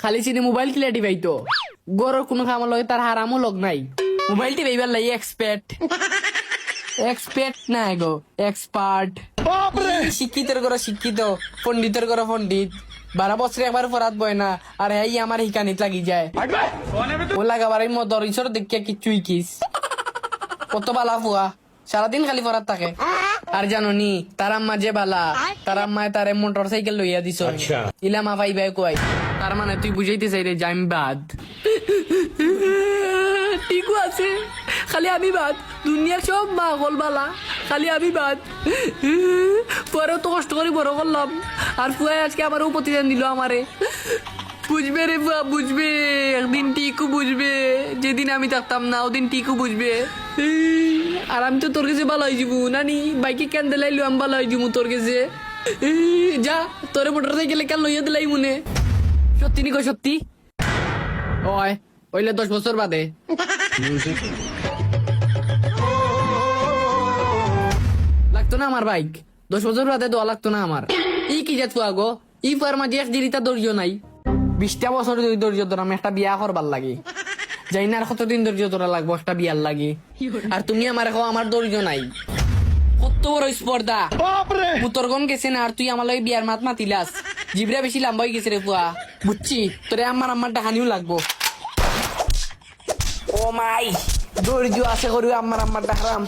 খালি চিনি মোবাইল কিলা টিপাইতো গরর কোনো কামর লগে তার হারামও লগ নাই মোবাইল টিপাইবার লাগি এক্সপেক্ট না গো এক্সপার্ট শিক্ষিতের ঘরে শিক্ষিত পণ্ডিতের ঘরে পণ্ডিত 12 বছরে একবার ফরাত বয় না আর এই আমার হিকানিত লাগি যায় ও লাগাবার এই মদর ঈশ্বর দেখিয়া কিচ্ছুই কিস কত বালা ফুয়া সারাদিন খালি ফরাত থাকে আর জানো নি তার আম্মা যে বালা তার আম্মায় তারে মোটর সাইকেল লইয়া দিছ ইলা মা ভাই ভাই কই তার মানে তুই বুঝাইতে চাই রে জাইম বাদ ঠিক আছে খালি আমি বাদ দুনিয়ার সব মা হল বালা খালি আমি বাদ পরেও তো কষ্ট করে বড় করলাম আর ফুয়াই আজকে আমারও প্রতিদান দিল আমারে বুঝবে রে ফুয়া বুঝবে একদিন টিকু বুঝবে যেদিন আমি থাকতাম না ওদিন টিকু বুঝবে আর আমি তো তোর কাছে ভালো হয়ে যাবো নানি বাইকে কেন দিলাইলো আমি ভালো হয়ে যাবো তোর কাছে যা তোরে মোটর সাইকেলে কেন লইয়া দিলাই মনে সত্যি নি কই সত্যি ওই ওইলে 10 বছর বাদে লাগতো না আমার বাইক 10 বছর বাদে দোয়া লাগতো না আমার ই কি যাত গো ই ফার্মাজি এক জিরিতা ধৈর্য নাই 20টা বছর ধৈর্য ধর আমি একটা বিয়া করবার লাগে যাই না আর কতদিন ধৈর্য ধরা লাগবো একটা বিয়ার লাগে আর তুমি আমার এখন আমার ধৈর্য নাই কত বড় স্পর্ধা তোর গম গেছে না আর তুই আমার লাগে বিয়ার মাত মাতিলাস জিবরা বেশি লম্বা হয়ে গেছে রে ফুয়া বুঝছি তোরে আমার ডাহানিও লাগবো ও মাই ধৈর্য আছে করু আমার ডাহারাম